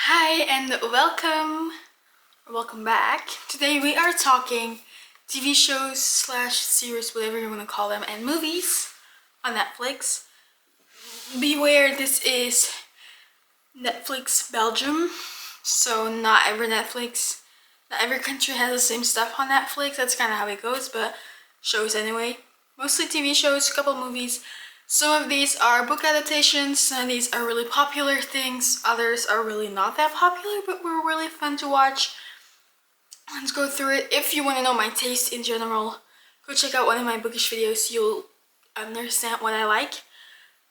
Hi and welcome back. Today we are talking TV shows slash series, whatever you want to call them, and movies on Netflix. Beware, this is Netflix Belgium, so not every country has the same stuff on Netflix. That's kind of how it goes, but shows anyway. Mostly TV shows, a couple movies. Some of these are book adaptations, some of these are really popular things, others are really not that popular but were really fun to watch. Let's go through it. If you want to know my taste in general, go check out one of my bookish videos, you'll understand what I like.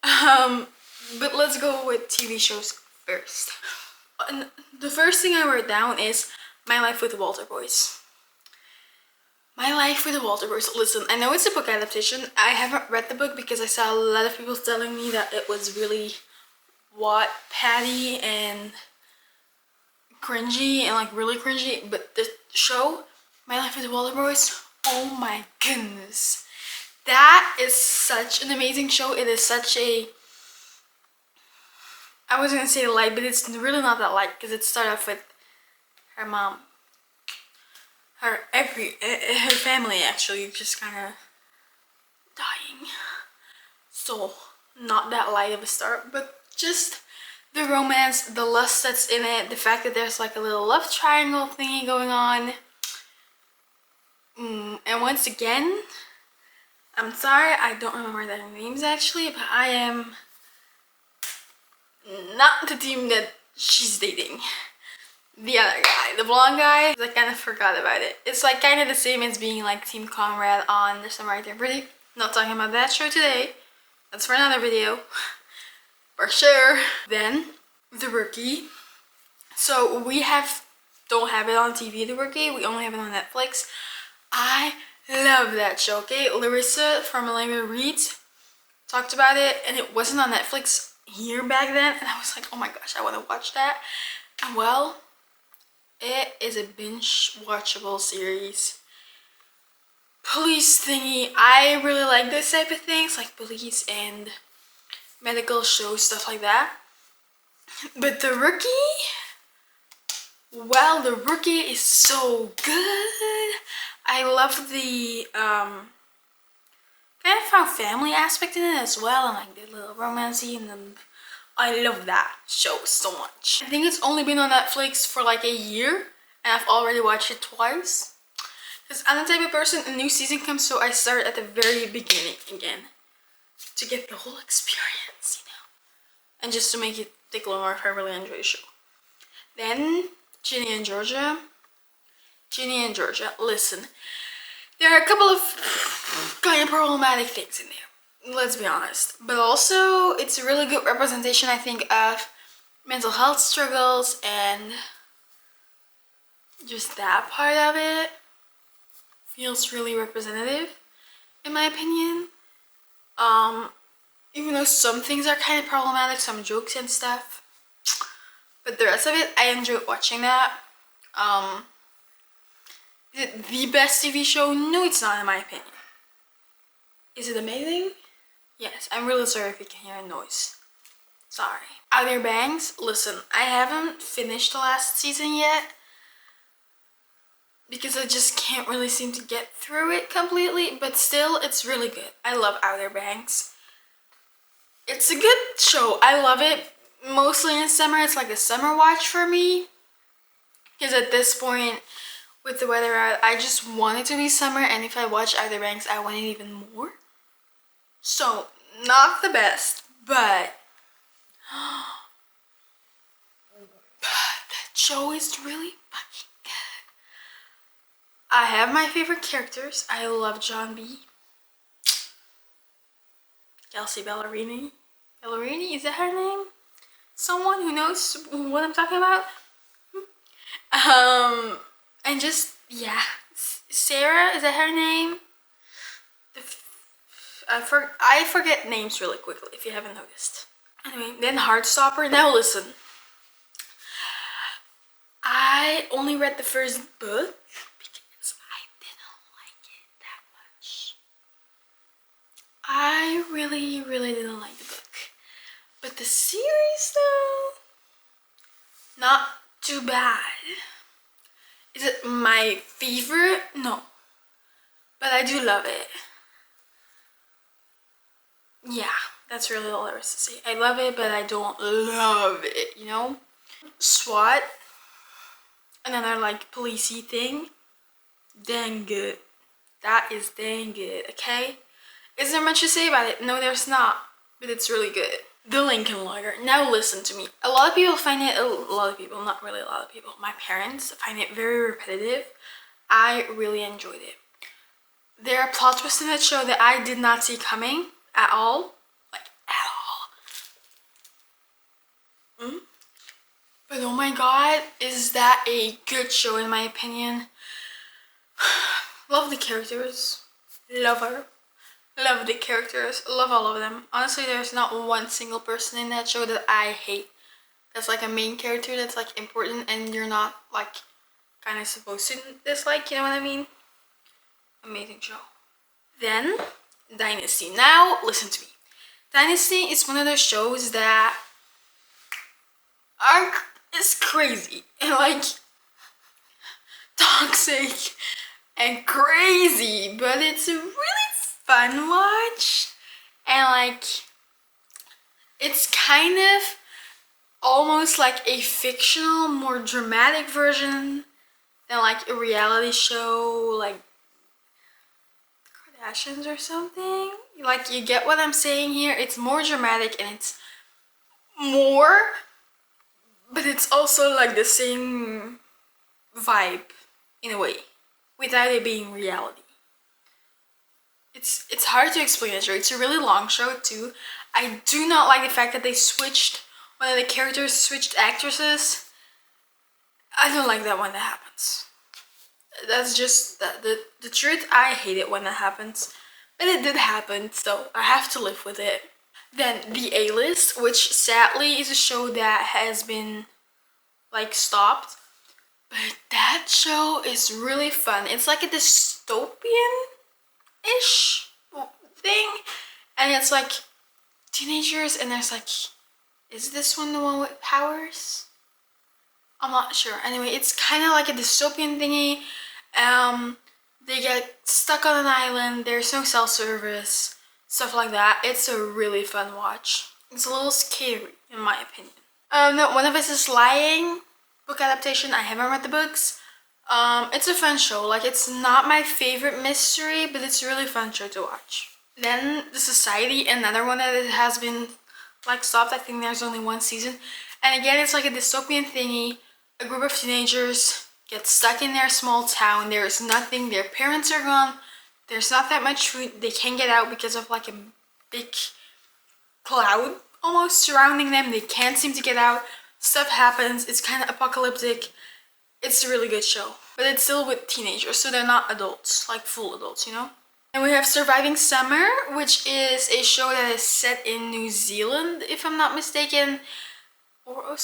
But let's go with TV shows first. And the first thing I wrote down is My Life with the Walter Boys. My Life with the Walter Boys. Listen, I know it's a book adaptation. I haven't read the book because I saw a lot of people telling me that it was really Wattpad-y and cringy and like really cringy. But the show, My Life with the Walter Boys, oh my goodness. That is such an amazing show. It is such a... I was gonna say light, but it's really not that light because it started off with her mom. Her family actually just kind of dying, so not that light of a start, but just the romance, the lust that's in it, the fact that there's like a little love triangle thingy going on. And once again, I'm sorry, I don't remember their names actually, but I am not the team that she's dating. The other guy, the blonde guy, I kind of forgot about it. It's like kind of the same as being like Team Conrad on There's Some Right There Pretty. Not talking about that show today. That's for another video. For sure. Then, The Rookie. So we don't have it on TV, The Rookie. We only have it on Netflix. I love that show, okay? Larissa from Millennium Reads talked about it, and it wasn't on Netflix here back then. And I was like, oh my gosh, I want to watch that. And well, it is a binge watchable series. Police thingy. I really like this type of things, like police and medical shows, stuff like that. But The Rookie, well, The Rookie is so good. I love the kind of found family aspect in it as well, and like the little romancy, and then I love that show so much. I think it's only been on Netflix for like a year, and I've already watched it twice. Because I'm the type of person, a new season comes, so I start at the very beginning again. To get the whole experience, you know. And just to make it take longer if I really enjoy the show. Then, Ginny and Georgia. Ginny and Georgia, listen. There are a couple of kind of problematic things in there. Let's be honest, but also it's a really good representation, I think, of mental health struggles and just that part of it feels really representative in my opinion. Even though some things are kind of problematic, some jokes and stuff, but the rest of it, I enjoyed watching that. Is it the best TV show? No, it's not in my opinion. Is it amazing? Yes, I'm really sorry if you can hear a noise. Sorry. Outer Banks, listen, I haven't finished the last season yet because I just can't really seem to get through it completely, but still, it's really good. I love Outer Banks. It's a good show. I love it. Mostly in summer, it's like a summer watch for me. Because at this point, with the weather out, I just want it to be summer, and if I watch Outer Banks, I want it even more. So, not the best, but that show is really fucking good. I have my favorite characters. I love John B. Kelsey Ballerini. Ballerini, is that her name? Someone who knows what I'm talking about? And just, yeah. Sarah, is that her name? I forget names really quickly, if you haven't noticed. Anyway, then Heartstopper. Now listen. I only read the first book because I didn't like it that much. I really didn't like the book. But the series though, Not too bad. Is it my favorite? No. But I do love it. Yeah, that's really all there is to say. I love it, but I don't love it, you know? SWAT, another like policey thing. Dang good. That is dang good, okay? Is there much to say about it? No, there's not, but it's really good. The Lincoln Lawyer. Now listen to me. A lot of people find it, not really a lot of people, my parents find it very repetitive. I really enjoyed it. There are plot twists in that show that I did not see coming at all. Like, at all. But oh my god, is that a good show in my opinion. Love the characters. Love her. Love the characters. Love all of them. Honestly, there's not one single person in that show that I hate. That's like a main character that's like important and you're not like kind of supposed to dislike, you know what I mean? Amazing show. Then, Dynasty. Now, listen to me. Dynasty is one of those shows that is crazy and like toxic and crazy, but it's a really fun watch. And like, it's kind of almost like a fictional, more dramatic version than like a reality show like Kardashians or something. Like, you get what I'm saying here? It's more dramatic and it's more, but it's also like the same vibe in a way without it being reality. It's hard to explain this show. It's a really long show too. I do not like the fact that they switched, one of the characters switched actresses. I don't like that when that happens. That's just the truth. I hate it when that happens. But it did happen, so I have to live with it. Then The A-List, which sadly is a show that has been like stopped. But that show is really fun. It's like a dystopian-ish thing. And it's like teenagers and there's like, is this one the one with powers? I'm not sure. Anyway, it's kind of like a dystopian thingy. They get stuck on an island. There's no cell service, stuff like that. It's a really fun watch. It's a little scary, in my opinion. No, One of Us is Lying book adaptation. I haven't read the books. It's a fun show. Like, it's not my favorite mystery, but it's a really fun show to watch. Then The Society, another one that has been like stopped. I think there's only one season. And again, it's like a dystopian thingy. A group of teenagers get stuck in their small town. There's nothing. Their parents are gone. There's not that much food. They can't get out because of like a big cloud almost surrounding them. They can't seem to get out. Stuff happens. It's kind of apocalyptic. It's a really good show. But it's still with teenagers, so they're not adults, like full adults, you know? And we have Surviving Summer, which is a show that is set in New Zealand, if I'm not mistaken. Or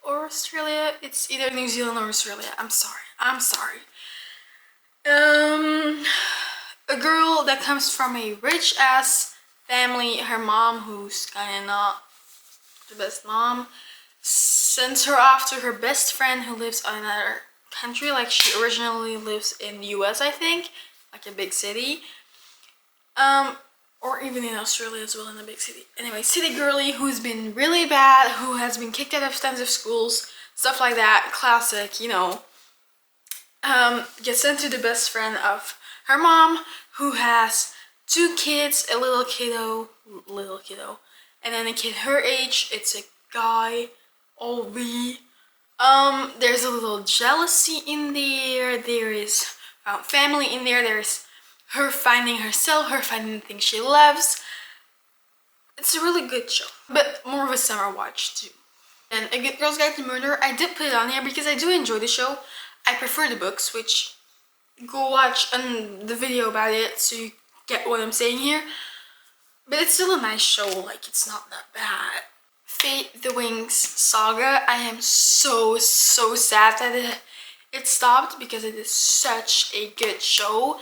Australia. It's either New Zealand or Australia. I'm sorry. A girl that comes from a rich ass family. Her mom, who's kind of not the best mom, sends her off to her best friend who lives in another country. Like, she originally lives in the US, I think, like a big city. Or even in Australia as well, in a big city. Anyway, city girly who's been really bad, who has been kicked out of tons of schools, stuff like that, classic, you know. Gets sent to the best friend of her mom, who has 2 kids, a little kiddo, and then a kid her age. It's a guy, Ollie. There's a little jealousy in there. There is family in there. There's her finding herself, her finding the things she loves. It's a really good show, but more of a summer watch too. And A Good Girl's Guide to Murder, I did put it on here because I do enjoy the show. I prefer the books, which go watch the video about it so you get what I'm saying here. But it's still a nice show, like, it's not that bad. Fate the Wings Saga, I am so sad that it stopped because it is such a good show.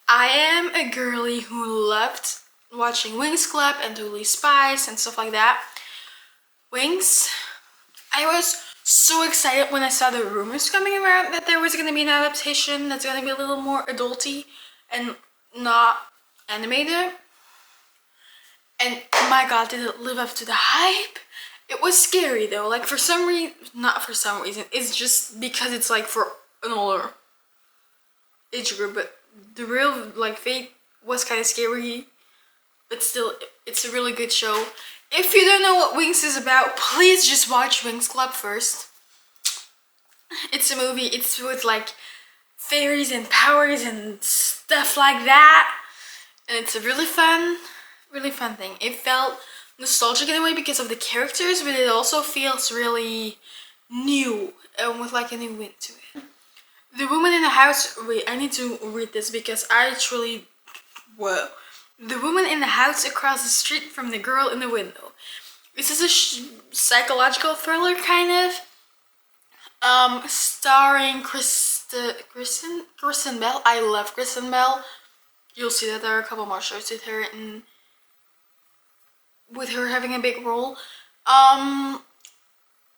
I am a girly who loved watching Wings Club and Totally Spies and stuff like that. Wings, I was so excited when I saw the rumors coming around that there was going to be an adaptation that's going to be a little more adulty and not animated. And oh my god, did it live up to the hype? It was scary though, like for some reason, not for some reason, it's just because it's like for an older age group, but the real like fate was kind of scary, but still, it's a really good show. If you don't know what Wings is about, please just watch Wings Club first. It's a movie, it's with like fairies and powers and stuff like that. And it's a really fun thing. It felt nostalgic in a way because of the characters, but it also feels really new and with like a new wind to it. The woman in the house, wait, I need to read this because I truly, whoa. The woman in the house across the street from the girl in the window. This is a psychological thriller kind of, starring Kristen Bell. I love Kristen Bell. You'll see that there are a couple more shows with her and with her having a big role.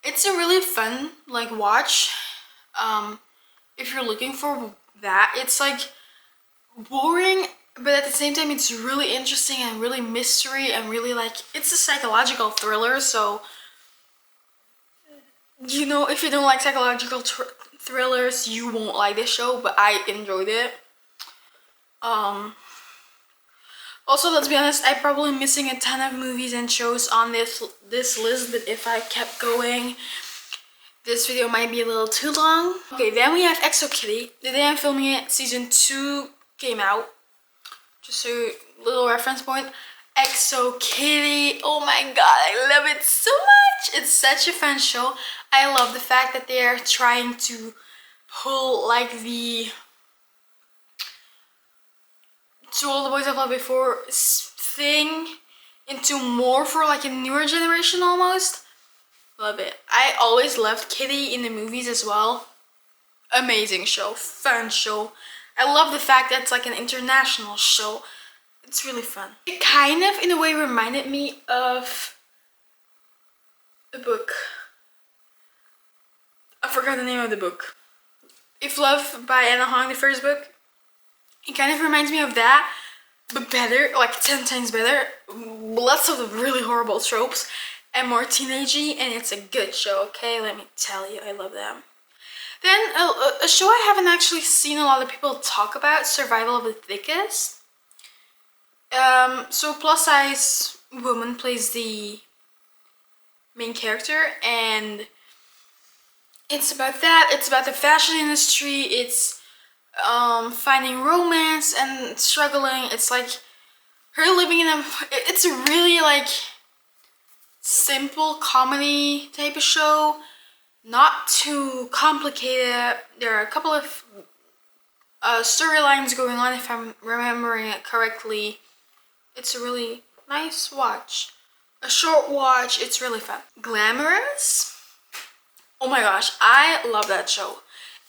It's a really fun like watch. If you're looking for that, it's like boring, but at the same time it's really interesting and really mystery and really like, it's a psychological thriller, so you know, if you don't like psychological thrillers, you won't like this show, but I enjoyed it. Also, let's be honest, I'm probably missing a ton of movies and shows on this list, but if I kept going, this video might be a little too long. Okay, then we have Exo Kitty. The day I'm filming it, season 2 came out. Just a little reference point. Exo Kitty, oh my god, I love it so much. It's such a fun show. I love the fact that they are trying to pull like the To All the Boys I've Loved Before thing into more for like a newer generation almost. Love it. I always loved Kitty in the movies as well. Amazing show, fun show. I love the fact that it's like an international show. It's really fun. It kind of, in a way, reminded me of a book. I forgot the name of the book. If Love by Anna Hong, the first book. It kind of reminds me of that, but better, like 10 times better. Lots of really horrible tropes and more teenagey, and it's a good show, okay? Let me tell you, I love them. Then a show I haven't actually seen a lot of people talk about, Survival of the Thickest. So a plus size woman plays the main character, and it's about that. It's about the fashion industry. It's finding romance and struggling. It's like her living in a, it's a really like simple comedy type of show, not too complicated. There are a couple of storylines going on, if I'm remembering it correctly. It's a really nice watch, a short watch. It's really fun. Glamorous, oh my gosh, I love that show.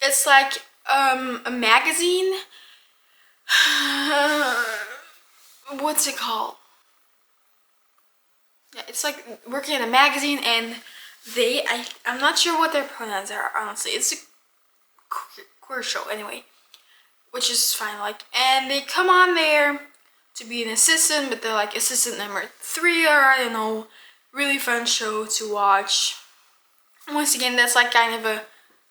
It's like a magazine. What's it called? Yeah, it's like working in a magazine, and I'm not sure what their pronouns are, honestly. It's a queer show anyway, which is fine. Like, and they come on there to be an assistant, but they're like assistant number 3, or I don't know. Really fun show to watch. Once again, that's like kind of a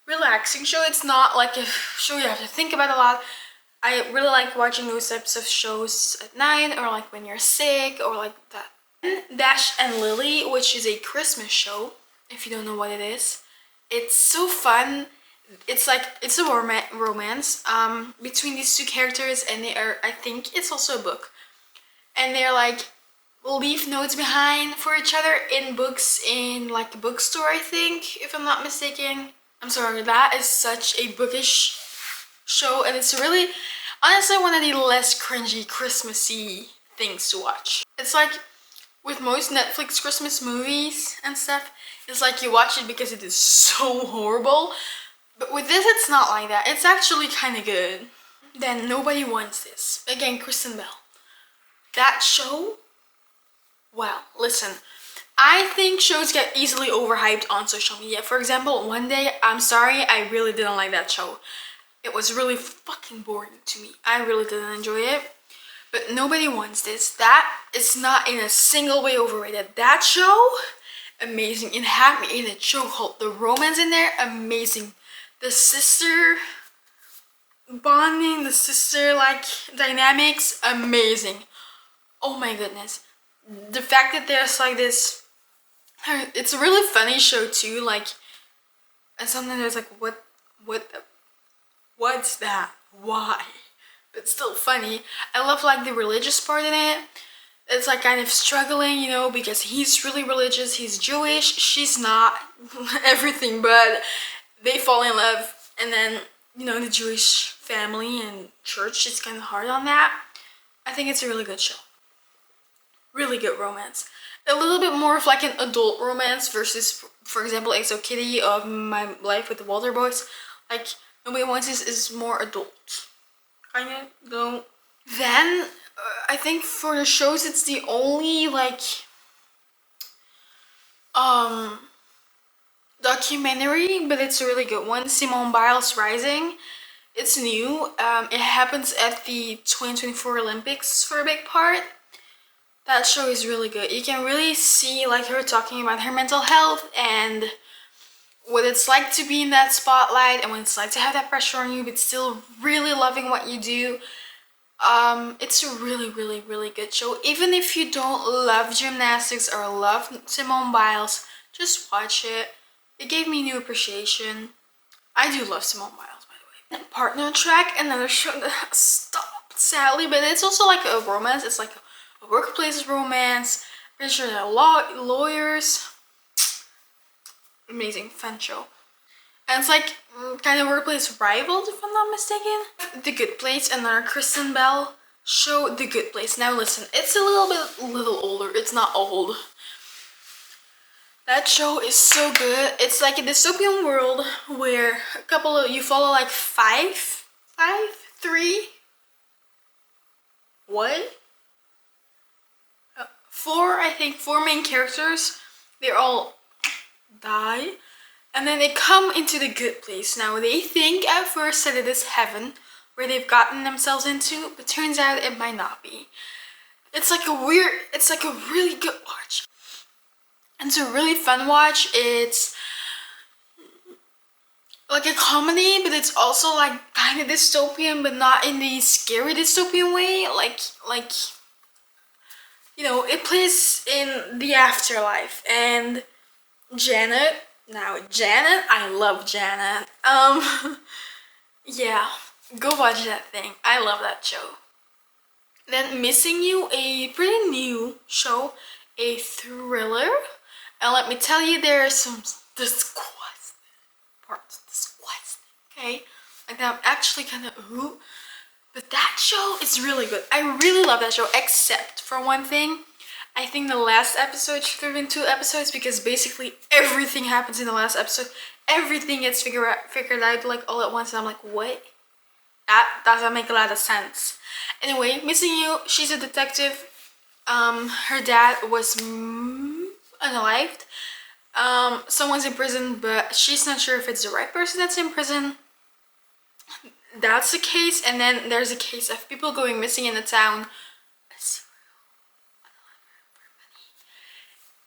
relaxing show. It's not like a show you have to think about a lot. I really like watching those types of shows at night, or like when you're sick, or like that. Dash and Lily, which is a Christmas show, if you don't know what it is. It's so fun. It's like, it's a romance between these two characters, and they are, I think it's also a book, and they're like leave notes behind for each other in books in like a bookstore, I think, if I'm not mistaken. I'm sorry, that is such a bookish show, and it's really, honestly, one of the less cringy Christmassy things to watch. It's like with most Netflix Christmas movies and stuff, it's like you watch it because it is so horrible. But with this, it's not like that. It's actually kind of good. Then Nobody Wants This. Again, Kristen Bell. That show, well, listen. I think shows get easily overhyped on social media. For example, One Day, I'm sorry, I really didn't like that show. It was really fucking boring to me. I really didn't enjoy it. But nobody wants this. That is not in a single way overrated. That show, amazing. It had me in a chokehold. The romance in there, amazing. The sister bonding, the sister like dynamics, amazing. Oh my goodness. The fact that there's like this, it's a really funny show too. Like, and sometimes there's like, what's that? Why? But still funny. I love like the religious part in it. It's like kind of struggling, you know, because he's really religious, he's Jewish, she's not, everything, but they fall in love, and then, you know, the Jewish family and church is kind of hard on that. I think it's a really good show. Really good romance. A little bit more of like an adult romance versus, for example, XO Kitty of My Life with the Walter Boys. Like, Nobody Wants This is more adult. Kind of, though. Then, I think for the shows, it's the only, like, documentary, but it's a really good one. Simone Biles Rising. It's new. It happens at the 2024 Olympics for a big part. That show is really good. You can really see, like, her talking about her mental health and what it's like to be in that spotlight and what it's like to have that pressure on you but still really loving what you do. It's a really, really, really good show. Even if you don't love gymnastics or love Simone Biles, just watch it. It gave me new appreciation. I do love Simone Biles, by the way. Partner Track, another show that has stopped, sadly, but it's also like a romance. It's like a workplace romance. Pretty sure they're lawyers. Amazing, fun show. And it's like kind of workplace rivals, if I'm not mistaken. The Good Place, another Kristen Bell show. The Good Place. Now listen, it's a little older. It's not old. That show is so good. It's like a dystopian world where you follow like four main characters. They all die. And then they come into the good place. Now, they think at first that it is heaven, where they've gotten themselves into, but turns out it might not be. It's like a really good watch. It's a really fun watch. It's like a comedy, but it's also like kind of dystopian, but not in the scary dystopian way. Like, you know, it plays in the afterlife. And Janet, I love Janet. Yeah, go watch that thing. I love that show. Then Missing You, a pretty new show, a thriller. And let me tell you, there are some disgusting parts. Okay? Like I'm actually kind of, ooh. But that show is really good. I really love that show, except for one thing. I think the last episode should have been 2 episodes because basically everything happens in the last episode. Everything gets figured out like all at once, and I'm like, what? That doesn't make a lot of sense. Anyway, Missing You, she's a detective. Her dad was unalived. Someone's in prison, but she's not sure if it's the right person that's in prison. That's the case, and then there's a case of people going missing in the town.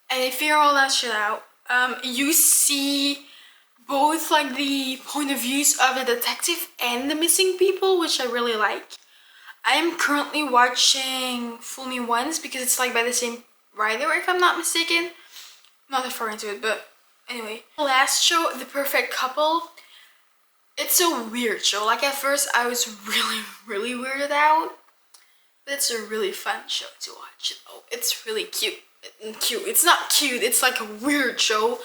And they figure all that shit out. You see both like the point of views of the detective and the missing people, which I really like. I am currently watching Fool Me Once because it's like by the same writer, if I'm not mistaken. I'm not that far into it, but anyway. Last show, The Perfect Couple. It's a weird show. Like at first I was really, really weirded out. But it's a really fun show to watch. Oh, it's really cute. It's not cute, it's like a weird show.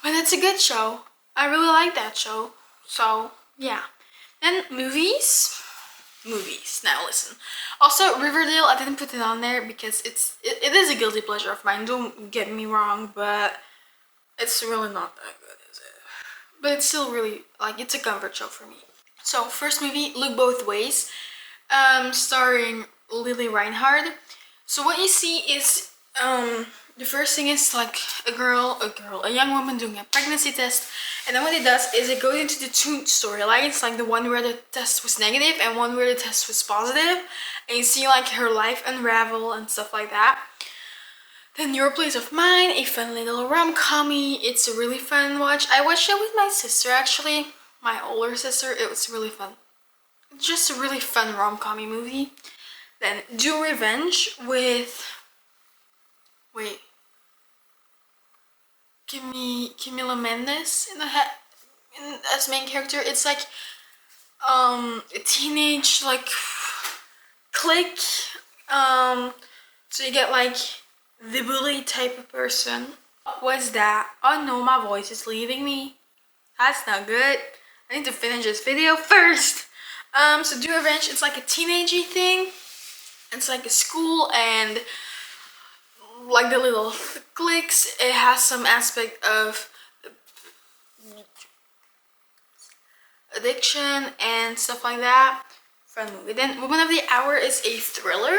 But it's a good show. I really like that show. So, yeah. And movies. Now listen. Also, Riverdale, I didn't put it on there because it is a guilty pleasure of mine. Don't get me wrong, but it's really not that good, is it? But it's still really, like, it's a comfort show for me. So, first movie, Look Both Ways. Starring Lily Reinhardt. So what you see is The first thing is like a young woman doing a pregnancy test, and then what it does is it goes into the two storylines, like the one where the test was negative and one where the test was positive, and you see like her life unravel and stuff like that. Then Your Place of Mine, a fun little rom-commy. It's a really fun watch. I watched it with my sister actually, my older sister. It was really fun. Just a really fun rom-commy movie. Then Do Revenge with Camila Mendes as main character. It's like a teenage like clique. So you get like the bully type of person. What was that? Oh no, my voice is leaving me. That's not good. I need to finish this video first. So Do Revenge, it's like a teenagey thing. It's like a school and like the little cliques. It has some aspect of addiction and stuff like that. Fun movie. Then Woman of the Hour is a thriller.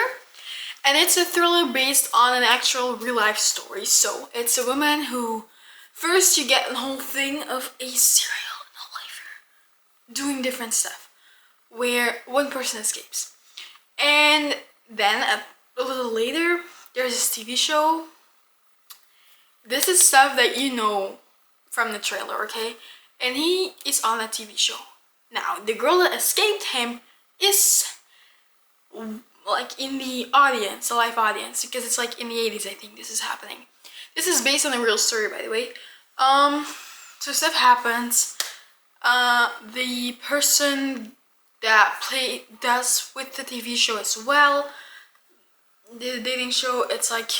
And it's a thriller based on an actual real life story. So it's a woman who, first you get the whole thing of a serial lifer doing different stuff where one person escapes. And then a little later, there's this TV show. This is stuff that you know from the trailer, okay? And he is on a TV show. Now, the girl that escaped him is like in the audience, the live audience, because it's like in the 80s, I think this is happening. This is based on a real story, by the way. So stuff happens. The person that does with the TV show as well, the dating show, it's like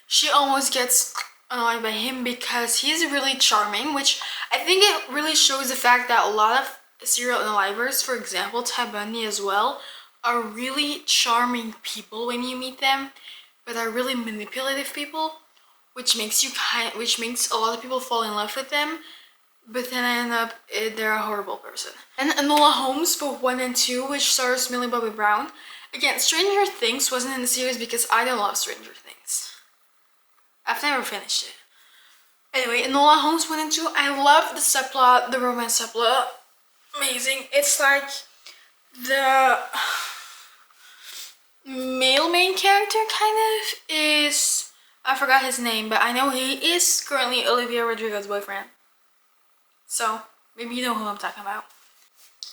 she almost gets annoyed by him because he's really charming, which I think it really shows the fact that a lot of serial unalivers, for example Ted Bundy as well, are really charming people when you meet them, but are really manipulative people, which makes a lot of people fall in love with them, but then end up they're a horrible person. And Enola Holmes book 1 and 2, which stars Millie Bobby Brown. Again, Stranger Things wasn't in the series because I don't love Stranger Things. I've never finished it. Anyway, Enola Holmes 1 and 2, I love the subplot, the romance subplot. Amazing. It's like the male main character kind of is, I forgot his name, but I know he is currently Olivia Rodrigo's boyfriend. So maybe you know who I'm talking about.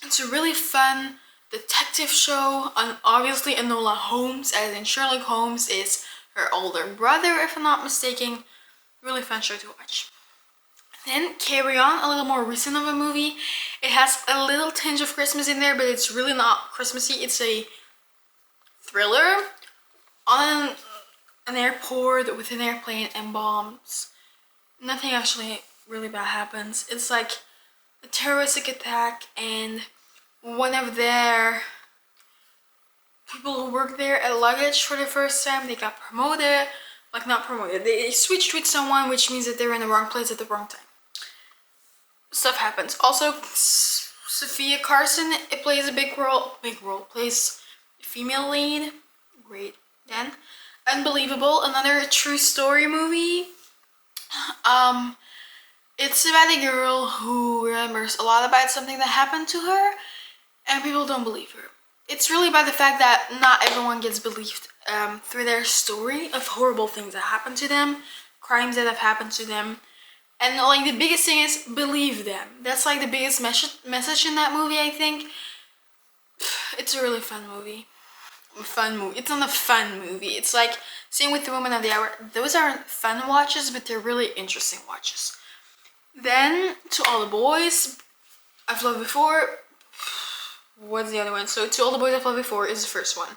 It's a really fun detective show, and obviously Enola Holmes, as in Sherlock Holmes, is her older brother, if I'm not mistaken. Really fun show to watch. Then Carry On, a little more recent of a movie. It has a little tinge of Christmas in there, but it's really not Christmassy. It's a thriller on an airport with an airplane and bombs. Nothing actually really bad happens. It's like a terroristic attack, and one of their people who work there at luggage for the first time, they got promoted. Like, not promoted, they switched with someone, which means that they're in the wrong place at the wrong time. Stuff happens. Also, Sophia Carson, it plays a big role, plays a female lead. Great. Then Unbelievable, another true story movie. It's about a girl who remembers a lot about something that happened to her, and people don't believe her. It's really about the fact that not everyone gets believed through their story of horrible things that happen to them, crimes that have happened to them. And like the biggest thing is believe them. That's like the biggest message in that movie, I think. It's a really fun movie. It's not a fun movie. It's like, same with The Woman of the Hour. Those aren't fun watches, but they're really interesting watches. Then To All the Boys I've Loved Before. What's the other one? So To All the Boys I've Loved Before is the first one.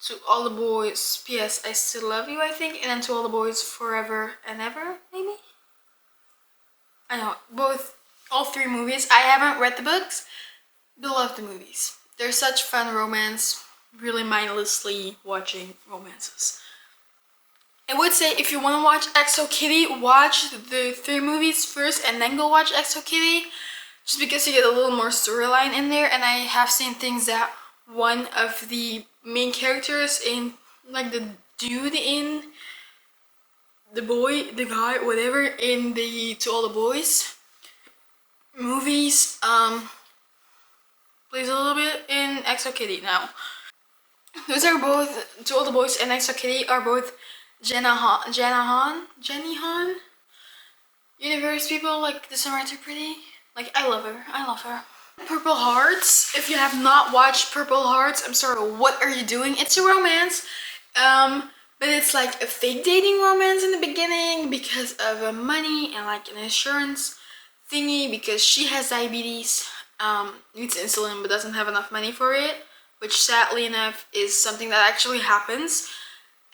To All the Boys, P.S. I Still Love You, I think. And then To All the Boys Forever and Ever, maybe? I know, all three movies. I haven't read the books, but love the movies. They're such fun romance, really mindlessly watching romances. I would say if you want to watch XO Kitty, watch the 3 movies first and then go watch XO Kitty, just because you get a little more storyline in there. And I have seen things that one of the main characters in like the dude in the guy, whatever, in the To All the Boys movies, plays a little bit in Exo Kitty now. Those are both, To All the Boys and Exo Kitty are both Jenny Han universe people, like the Samurai Pretty. Like, I love her. I love her. Purple Hearts. If you have not watched Purple Hearts, I'm sorry, what are you doing? It's a romance. But it's like a fake dating romance in the beginning because of money and like an insurance thingy, because she has diabetes, needs insulin but doesn't have enough money for it, which sadly enough is something that actually happens.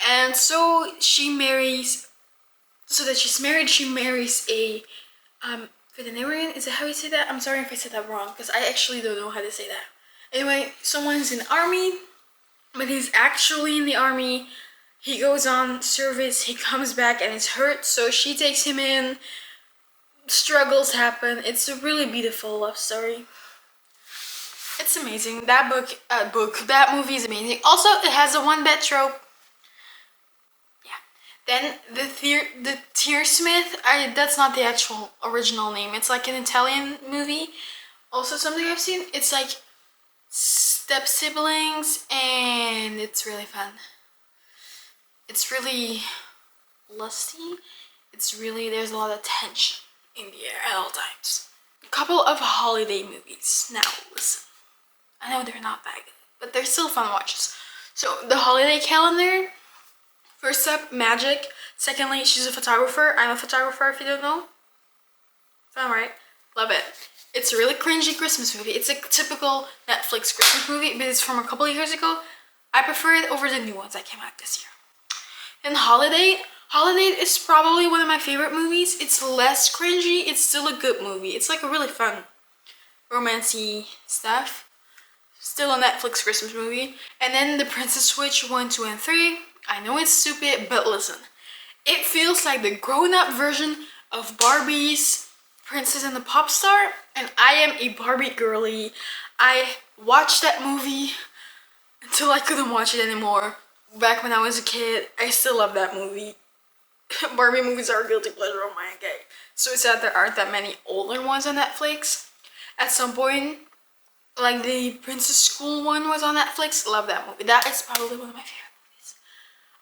And so she marries, so that she's married, she marries a veterinarian. Is that how you say that? I'm sorry if I said that wrong, because I actually don't know how to say that. Anyway, someone's in the army, but he's actually in the army. He goes on service, he comes back and is hurt, so she takes him in. Struggles happen. It's a really beautiful love story. It's amazing. That that movie is amazing. Also, it has a one-bed trope. Then the Tearsmith, that's not the actual original name. It's like an Italian movie. Also something I've seen. It's like step siblings and it's really fun. It's really lusty. It's really, there's a lot of tension in the air at all times. A couple of holiday movies. Now listen. I know they're not that good, but they're still fun watches. So the holiday calendar. First up, Magic. Secondly, she's a photographer. I'm a photographer, if you don't know. If I'm right. Love it. It's a really cringy Christmas movie. It's a typical Netflix Christmas movie, but it's from a couple of years ago. I prefer it over the new ones that came out this year. And Holiday. Holiday is probably one of my favorite movies. It's less cringy. It's still a good movie. It's like a really fun romancy stuff. Still a Netflix Christmas movie. And then The Princess Switch 1, 2, and 3. I know it's stupid, but listen. It feels like the grown-up version of Barbie's Princess and the Pop Star, and I am a Barbie girly. I watched that movie until I couldn't watch it anymore. Back when I was a kid, I still love that movie. Barbie movies are a guilty pleasure of mine, okay? So it's sad there aren't that many older ones on Netflix. At some point, like the Princess School one was on Netflix. Love that movie. That is probably one of my favorite.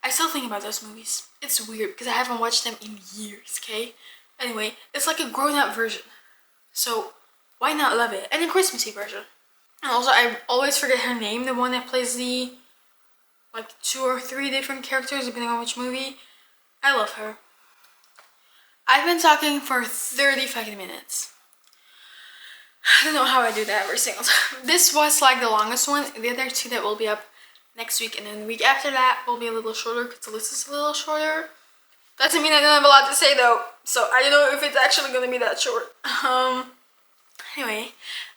I still think about those movies. It's weird because I haven't watched them in years, okay? Anyway, it's like a grown-up version. So, why not love it? And a Christmassy version. And also, I always forget her name, the one that plays the, like, 2 or 3 different characters, depending on which movie. I love her. I've been talking for 35 minutes. I don't know how I do that every single time. This was, like, the longest one. The other 2 that will be up next week, and then the week after that will be a little shorter because the list is a little shorter. Doesn't mean I don't have a lot to say though, so I don't know if it's actually gonna be that short. Anyway,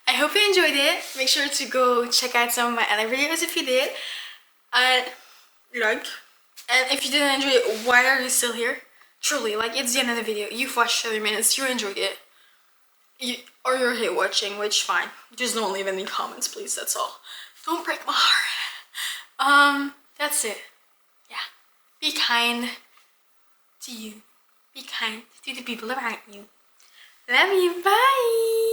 I hope you enjoyed it. Make sure to go check out some of my other videos if you did. And if you didn't enjoy it, why are you still here? Truly, like, it's the end of the video. You've watched 30 minutes, you enjoyed it. Or you're hate watching, which fine. Just don't leave any comments, please, that's all. Don't break my heart. That's it. Yeah. Be kind to you. Be kind to the people around you. Love you. Bye.